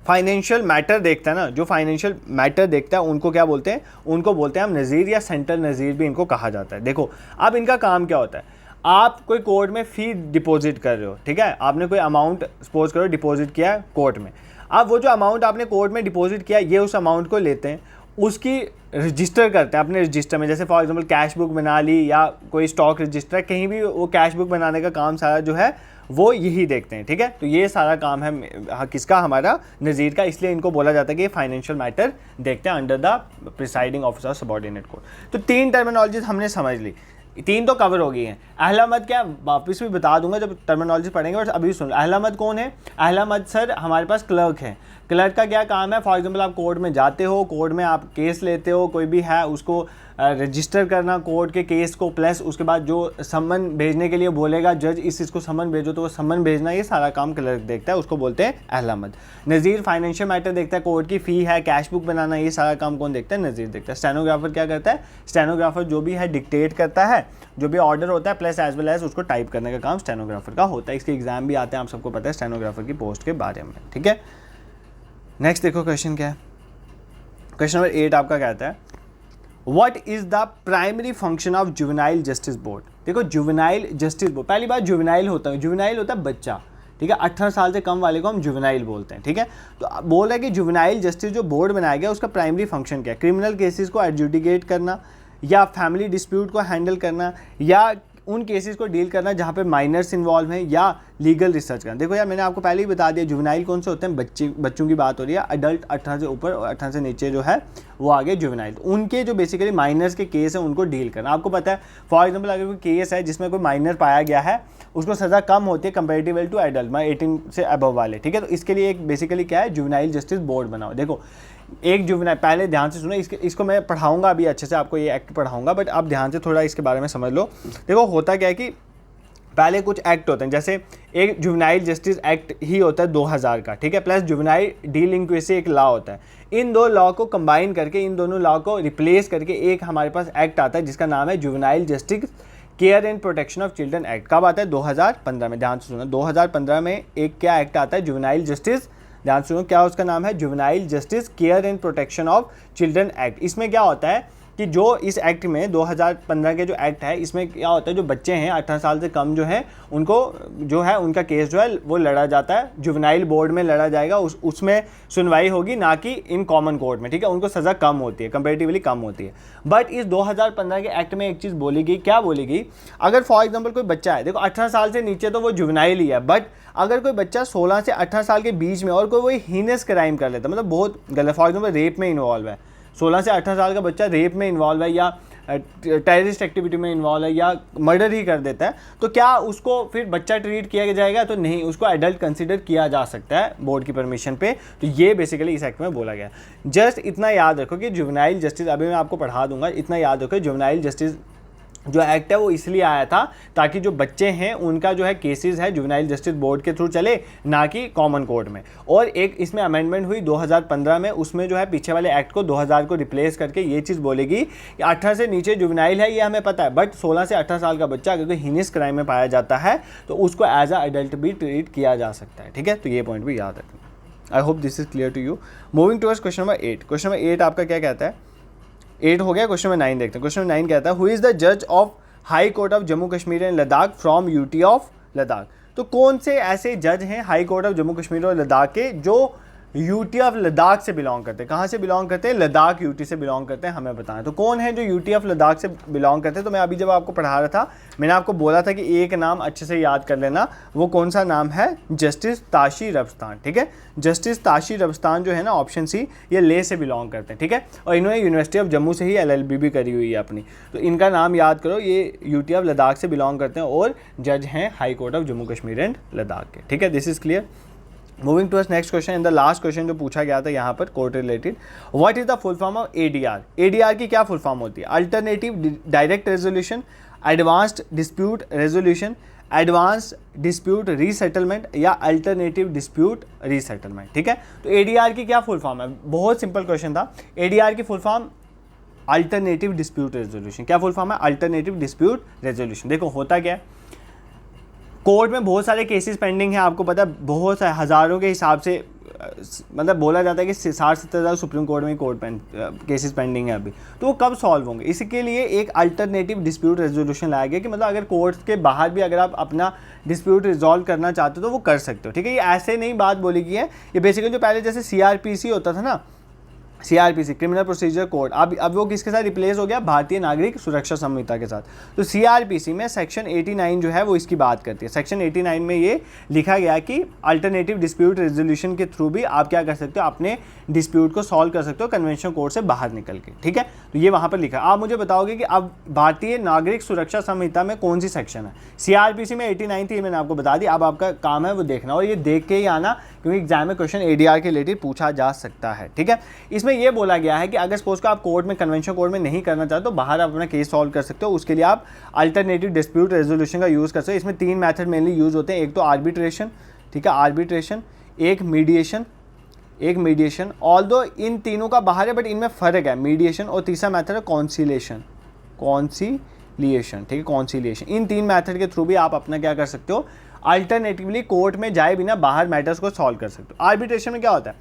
फाइनेंशियल मैटर देखता है ना, जो फाइनेंशियल मैटर देखता है उनको क्या बोलते हैं? उनको बोलते हैं हम नज़ीर, या सेंट्रल नज़ीर भी इनको कहा जाता है। देखो अब इनका काम क्या होता है, आप कोई कोर्ट में फ़ी डिपॉजिट कर रहे हो, ठीक है, आपने कोई अमाउंट सपोज करो डिपॉजिट किया है कोर्ट में। अब वो जो अमाउंट आपने कोर्ट में डिपॉजिट किया, ये उस अमाउंट को लेते हैं, उसकी रजिस्टर करते हैं अपने रजिस्टर में। जैसे फॉर एग्जांपल कैश बुक बना ली या कोई स्टॉक रजिस्टर, कहीं भी वो कैश बुक बनाने का काम सारा जो है वो यही देखते हैं, ठीक है। तो ये सारा काम है किसका? हमारा नज़ीर का। इसलिए इनको बोला जाता है कि ये फाइनेंशियल मैटर देखते हैं under the presiding officer subordinate court. तो 3 टर्मिनोलॉजीज हमने समझ ली, 3 तो कवर हो गई हैं। अहलामद क्या, वापस भी बता दूंगा जब टर्मिनोलॉजी पढ़ेंगे, बट अभी सुन। अहलामद कौन है? अहलामद सर हमारे पास क्लर्क है। क्लर्क का क्या काम है? फॉर एग्जांपल आप कोर्ट में जाते हो, कोर्ट में आप केस लेते हो, कोई भी है उसको रजिस्टर करना कोर्ट के केस को, प्लस उसके बाद जो समन भेजने के लिए बोलेगा जज, इस चीज़ को समन भेजो, तो वो समन भेजना, ये सारा काम क्लर्क देखता है, उसको बोलते हैं अहलामद। नज़ीर फाइनेंशियल मैटर देखता है, कोर्ट की फ़ी है, कैश बुक बनाना, ये सारा काम कौन देखता है? नज़ीर देखता है। स्टेनोग्राफर क्या करता है? स्टेनोग्राफर जो भी है डिक्टेट करता है, जो भी ऑर्डर होता है, प्लस एज वेल एज उसको टाइप करने का काम स्टेनोग्राफर का होता है। इसके एग्जाम भी आते हैं, आप सबको पता है स्टेनोग्राफर की पोस्ट के बारे में, ठीक है। नेक्स्ट देखो क्वेश्चन क्या है। क्वेश्चन नंबर 8 आपका कहता है, what is the primary function of juvenile justice board. देखो जुवेनाइल जस्टिस बोर्ड, पहली बात जुवेनाइल होता है, जुवेनाइल होता है बच्चा, ठीक है। 18 साल से कम वाले को हम जुवेनाइल बोलते हैं, ठीक है। तो बोल रहा है कि जुवेनाइल जस्टिस जो बोर्ड बनाया गया उसका प्राइमरी फंक्शन क्या है? क्रिमिनल केसेस को एडजुडिकेट करना, या फैमिली डिस्प्यूट को हैंडल करना, या उन केसेस को डील करना जहाँ पे माइनर्स इन्वॉल्व हैं, या लीगल रिसर्च करना। देखो यार मैंने आपको पहले ही बता दिया, जुवेनाइल कौन से होते हैं? बच्चों की बात हो रही है। अडल्ट 18 से ऊपर और 18 से नीचे जो है वो आगे जुवेनाइल। उनके जो बेसिकली माइनर्स के केस हैं उनको डील करना। आपको पता है फॉर एग्जाम्पल अगर कोई केस है जिसमें कोई माइनर पाया गया है, उसको सज़ा कम होती है कंपेरेटिवली टू एडल्ट, 18 से अबव वाले, ठीक है। तो इसके लिए एक बेसिकली क्या है, जुवेनाइल जस्टिस बोर्ड बनाओ। देखो एक जुवेनाइल, पहले ध्यान से सुनो, इसको मैं पढ़ाऊंगा अभी अच्छे से, आपको ये एक्ट पढ़ाऊंगा, बट आप ध्यान से थोड़ा इसके बारे में समझ लो। देखो होता क्या है कि पहले कुछ एक्ट होते हैं, जैसे एक जुवेनाइल जस्टिस एक्ट ही होता है 2000 का, ठीक है, प्लस जुवेनाइल डीलिंक्वेसी एक लॉ होता है। इन 2 लॉ को कंबाइन करके, इन दोनों लॉ को रिप्लेस करके एक हमारे पास एक्ट आता है जिसका नाम है juvenile justice care and protection of children act. कब आता है? 2015 में। ध्यान से सुनो, 2015 में एक क्या एक्ट आता है? जुवेनाइल जस्टिस, ध्यान सुनो क्या उसका नाम है, juvenile justice care and protection of children act. इसमें क्या होता है कि जो इस एक्ट में 2015 के जो एक्ट है इसमें क्या होता है, जो बच्चे हैं 18 साल से कम जो हैं उनको जो है उनका केस जो है वो लड़ा जाता है, जुवेनाइल बोर्ड में लड़ा जाएगा, उसमें सुनवाई होगी, ना कि इन कॉमन कोर्ट में, ठीक है। उनको सज़ा कम होती है, कंपेरेटिवली कम होती है। बट इस 2015 के एक्ट में एक चीज़ बोली गई, क्या बोली गई, अगर फॉर एग्जाम्पल कोई बच्चा है, देखो 18 साल से नीचे तो वो जुवेनाइल ही है, बट अगर कोई बच्चा 16 से 18 साल के बीच में और कोई वही हीनस क्राइम कर लेता है, मतलब बहुत गलत, फॉर एग्जाम्पल रेप में इन्वॉल्व है, 16 से 18 साल का बच्चा रेप में इन्वॉल्व है या टेररिस्ट एक्टिविटी में इन्वॉल्व है या मर्डर ही कर देता है, तो क्या उसको फिर बच्चा ट्रीट किया जाएगा? तो नहीं, उसको एडल्ट कंसीडर किया जा सकता है बोर्ड की परमिशन पे। तो ये बेसिकली इस एक्ट में बोला गया। जस्ट इतना याद रखो कि जुवेनाइल जस्टिस, अभी मैं आपको पढ़ा दूंगा, इतना याद रखो जुवेनाइल जस्टिस जो एक्ट है वो इसलिए आया था ताकि जो बच्चे हैं उनका जो है केसेस है जुवेनाइल जस्टिस बोर्ड के थ्रू चले, ना कि कॉमन कोर्ट में। और एक इसमें अमेंडमेंट हुई 2015 में, उसमें जो है पीछे वाले एक्ट को 2000 को रिप्लेस करके ये चीज़ बोलेगी कि 18 से नीचे जुवेनाइल है, ये हमें पता है, बट 16 से 18 साल का बच्चा अगर कोई हीनियस क्राइम में पाया जाता है तो उसको एज अ एडल्ट भी ट्रीट किया जा सकता है, ठीक है। तो ये पॉइंट भी याद रखना। I hope this is clear to you. Moving towards question number 8। Question number 8 आपका क्या कहता है? 8 हो गया, क्वेश्चन नंबर 9 देखते हैं। क्वेश्चन नंबर 9 कहता है, हु इज़ द जज of high court of Jammu Kashmir and Ladakh from UT of Ladakh? तो कौन से ऐसे जज हैं high court of Jammu Kashmir और लद्दाख के जो यूटी ऑफ लद्दाख से बिलोंग करते हैं? कहाँ से बिलोंग करते हैं? लद्दाख यूटी से बिलोंग करते हैं, हमें बताएं। तो कौन है जो यूटी ऑफ लद्दाख से बिलोंग करते हैं? तो मैं अभी जब आपको पढ़ा रहा था मैंने आपको बोला था कि एक नाम अच्छे से याद कर लेना, वो कौन सा नाम है? जस्टिस ताशी रब्स्तान, ठीक है। जस्टिस ताशी रब्स्तान जो है ना, ऑप्शन सी, ये ले से बिलोंग करते हैं, ठीक है। और इन्होंने यूनिवर्सिटी ऑफ जम्मू से ही LLB भी करी हुई है अपनी, तो इनका नाम याद करो, ये यूटी ऑफ लद्दाख से बिलोंग करते हैं और जज हैं high court of Jammu Kashmir and Ladakh के, ठीक है। This is clear. Moving to next question, in the last question जो पूछा गया था यहाँ पर court related, what is the full form of ADR? ADR की क्या फुल फॉर्म होती है? Alternative direct resolution, advanced dispute resolution, advance dispute resettlement या अल्टरनेटिव डिस्प्यूट रीसेटलमेंट, ठीक है। तो ADR की क्या फुल फॉर्म है? बहुत सिंपल क्वेश्चन था। ADR की full form alternative dispute resolution. क्या फुल फॉर्म है? Alternative dispute resolution. देखो होता क्या है, कोर्ट में बहुत सारे केसेस पेंडिंग हैं, आपको पता है, बहुत सारे हज़ारों के हिसाब से, मतलब बोला जाता है कि 60-70 हज़ार सुप्रीम कोर्ट में कोर्ट केसेस पेंडिंग है अभी, तो वो कब सॉल्व होंगे? इसके लिए एक अल्टरनेटिव डिस्प्यूट रेजोल्यूशन लाया गया कि मतलब अगर कोर्ट के बाहर भी अगर आप अपना डिस्प्यूट रिजॉल्व करना चाहते हो तो वो कर सकते हो, ठीक है। ये ऐसे नहीं बात बोली गई है, ये बेसिकली जो पहले जैसे CRPC होता था ना, CRPC क्रिमिनल प्रोसीजर कोड, अब वो किसके साथ रिप्लेस हो गया? भारतीय नागरिक सुरक्षा संहिता के साथ। तो CRPC में सेक्शन 89 जो है वो इसकी बात करती है। सेक्शन 89 में ये लिखा गया कि अल्टरनेटिव डिस्प्यूट रेजोल्यूशन के थ्रू भी आप क्या कर सकते हो? अपने डिस्प्यूट को सॉल्व कर सकते हो कन्वेंशन कोर्ट से बाहर निकल के, ठीक है। तो ये वहाँ पर लिखा है। आप मुझे बताओगे कि अब भारतीय नागरिक सुरक्षा संहिता में कौन सी सेक्शन है? CRPC में 89 थी, मैंने आपको बता दी। अब आपका काम है वो देखना, और ये देख के ही आना, क्योंकि एग्जाम में क्वेश्चन ADR के रिलेटेड पूछा जा सकता है, ठीक है। इसमें ये बोला गया है कि अगर सपोज को आप कोर्ट में, कन्वेंशन कोर्ट में नहीं करना चाहते तो बाहर आप अपना केस सॉल्व कर सकते हो। उसके लिए आप अल्टरनेटिव डिस्प्यूट रेजोल्यूशन का यूज़ कर सकते हो। इसमें 3 मेथड मेनली यूज़ होते हैं। एक तो आर्बिट्रेशन, ठीक है, आर्बिट्रेशन, एक मीडिएशन, ऑल्दो इन तीनों का बाहर है बट इनमें फ़र्क है, मीडिएशन, और तीसरा मेथड है कॉन्सिलिएशन, ठीक है, कॉन्सिलिएशन। इन 3 मेथड के थ्रू भी आप अपना क्या कर सकते हो? अल्टरनेटिवली कोर्ट में जाए बिना बाहर मैटर्स को सॉल्व कर सकते हो। आर्बिट्रेशन में क्या होता है?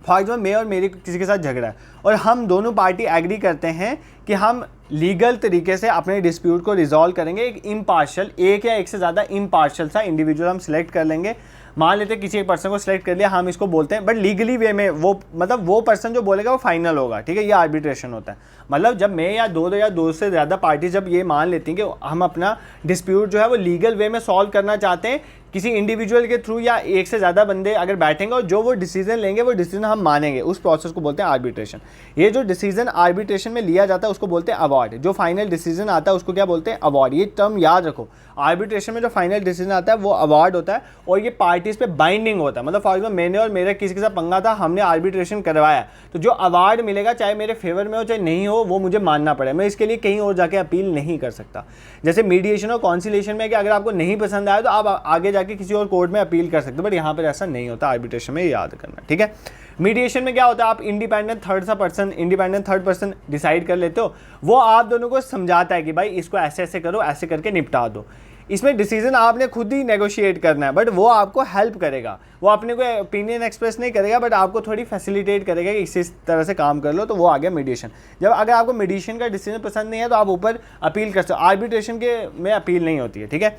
फॉर एग्जाम्पल मैं और मेरी किसी के साथ झगड़ा है और हम दोनों पार्टी एग्री करते हैं कि हम लीगल तरीके से अपने डिस्प्यूट को रिजॉल्व करेंगे। एक इम्पार्शल, एक या एक से ज़्यादा इम्पार्शल सा इंडिविजुअल हम सिलेक्ट कर लेंगे। मान लेते हैं किसी एक पर्सन को सिलेक्ट कर लिया, हम इसको बोलते हैं, बट लीगली वे में वो, मतलब वो पर्सन जो बोलेगा वो फाइनल होगा, ठीक है। ये आर्बिट्रेशन होता है। मतलब जब मैं या दो से ज़्यादा पार्टी जब ये मान लेती हैं कि हम अपना डिस्प्यूट जो है वो लीगल वे में सॉल्व करना चाहते हैं, किसी इंडिविजुअल के थ्रू या एक से ज़्यादा बंदे अगर बैठेंगे और जो वो डिसीजन लेंगे वो डिसीजन हम मानेंगे, उस प्रोसेस को बोलते हैं आर्बिट्रेशन। ये जो डिसीजन आर्बिट्रेशन में लिया जाता है उसको बोलते हैं अवार्ड। जो फाइनल डिसीजन आता है उसको क्या बोलते हैं? अवार्ड। ये टर्म याद रखो, आर्बिट्रेशन में जो फाइनल डिसीजन आता है वो अवार्ड होता है और ये पार्टीज पे बाइंडिंग होता है। मतलब फॉर एग्जाम्पल मैंने और मेरा किसी के साथ पंगा था, हमने आर्बिट्रेशन करवाया, तो जो अवार्ड मिलेगा चाहे मेरे फेवर में हो चाहे नहीं हो, वो मुझे मानना पड़े। मैं इसके लिए कहीं और जाके अपील नहीं कर सकता। जैसे मीडिएशन और कॉन्सिलेशन में कि अगर आपको नहीं पसंद आया तो आप आगे जाके किसी और कोर्ट में अपील कर सकते हो, बट यहाँ पर ऐसा नहीं होता आर्बिट्रेशन में, याद करना, ठीक है। मीडिएशन में क्या होता है? आप इंडिपेंडेंट थर्ड पर्सन डिसाइड कर लेते हो, वो आप दोनों को समझाता है कि भाई इसको ऐसे ऐसे करो, ऐसे करके निपटा दो। इसमें डिसीजन आपने खुद ही नेगोशिएट करना है, बट वो आपको हेल्प करेगा, वो अपने को ओपिनियन एक्सप्रेस नहीं करेगा, बट आपको थोड़ी फैसिलिटेट करेगा कि इस तरह से काम कर लो, तो वो आ गया मीडिएशन। जब अगर आपको मीडिएशन का डिसीजन पसंद नहीं है तो आप ऊपर अपील कर सकते हो, आर्बिट्रेशन के में अपील नहीं होती है, ठीक है।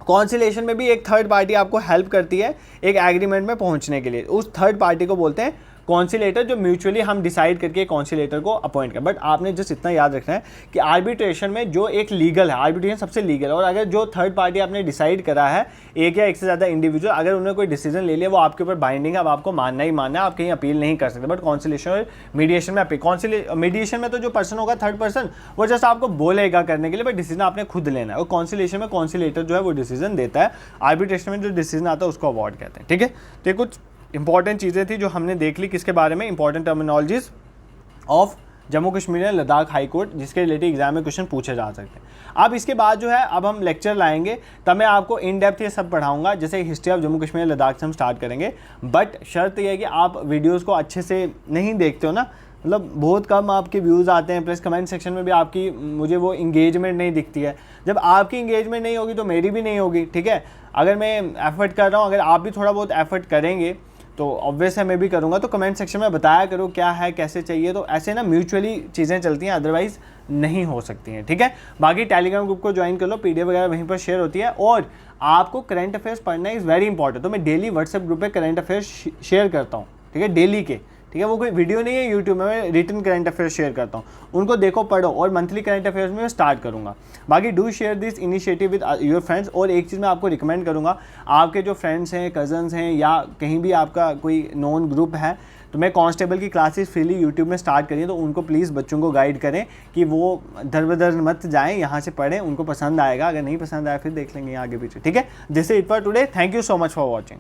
कॉन्सिलेशन में भी एक थर्ड पार्टी आपको हेल्प करती है एक एग्रीमेंट में पहुंचने के लिए, उस थर्ड पार्टी को बोलते हैं कॉन्सिलेटर, जो म्यूचुअली हम डिसाइड करके कॉन्सिलेटर को अपॉइंट करें। बट आपने जस्ट इतना याद रखना है कि आर्बिट्रेशन में जो एक लीगल है, आर्बिट्रेशन सबसे लीगल है, और अगर जो थर्ड पार्टी आपने डिसाइड करा है, एक या एक से ज़्यादा इंडिविजुअल, अगर उन्होंने कोई डिसीजन ले लिया वो आपके ऊपर बाइंडिंग है, अब आपको मानना ही मानना है, आप कहीं अपील नहीं कर सकते। बट कॉन्सिलेशन और मीडिएशन में अपील, मीडिएशन में तो जो पर्सन होगा थर्ड पर्सन वो जस्ट आपको बोलेगा करने के लिए, बट डिसीजन आपने खुद लेना है। और कॉन्सिलेशन में कॉन्सिलेटर जो है वो डिसीजन देता है, आर्बिट्रेशन में जो डिसीजन आता है उसको अवॉर्ड कहते हैं, ठीक है। तो ये कुछ इंपॉर्टेंट चीज़ें थी जो हमने देख ली, किसके बारे में, important terminologies of Jammu Kashmir and Ladakh high court, जिसके रिलेटेड एग्जाम में क्वेश्चन पूछे जा सकते हैं। अब इसके बाद जो है अब हम लेक्चर लाएंगे, तब मैं आपको इन डेप्थ ये सब पढ़ाऊंगा, जैसे हिस्ट्री ऑफ जम्मू कश्मीर लद्दाख से हम स्टार्ट करेंगे। बट शर्त यह है कि आप वीडियोस को अच्छे से नहीं देखते हो ना, मतलब बहुत कम आपके व्यूज़ आते हैं, प्लस कमेंट सेक्शन में भी आपकी मुझे वो इंगेजमेंट नहीं दिखती है। जब आपकी इंगेजमेंट नहीं होगी तो मेरी भी नहीं होगी, ठीक है। अगर मैं एफर्ट कर रहा हूँ, अगर आप भी थोड़ा बहुत एफर्ट करेंगे तो ऑब्वियस है मैं भी करूँगा, तो कमेंट सेक्शन में बताया करो क्या है, कैसे चाहिए, तो ऐसे ना म्यूचुअली चीज़ें चलती हैं, अदरवाइज़ नहीं हो सकती हैं, ठीक है। बाकी टेलीग्राम ग्रुप को ज्वाइन कर लो, पीडीएफ वगैरह वहीं पर शेयर होती है, और आपको करंट अफेयर्स पढ़ना इज़ वेरी इंपॉर्टेंट। तो मैं डेली व्हाट्सएप ग्रुप पे करंट अफेयर्स शेयर करता हूँ, ठीक है, डेली के, ठीक है। वो कोई वीडियो नहीं है, यूट्यूब में मैं रिटन करंट अफेयर्स शेयर करता हूँ, उनको देखो पढ़ो, और मंथली करंट अफेयर्स में मैं स्टार्ट करूँगा। बाकी do share this initiative with your friends. और एक चीज़ मैं आपको रिकमेंड करूँगा, आपके जो फ्रेंड्स हैं, कजन्स हैं, या कहीं भी आपका कोई नॉन ग्रुप है, तो मैं कांस्टेबल की क्लासेस फ्रीली यूट्यूब में स्टार्ट करिए, तो उनको प्लीज़ बच्चों को गाइड करें कि वो दर बदर मत जाएँ, यहाँ से पढ़ें, उनको पसंद आएगा, अगर नहीं पसंद आया फिर देख लेंगे आगे पीछे, ठीक है। This is it for today, thank you so much for watching.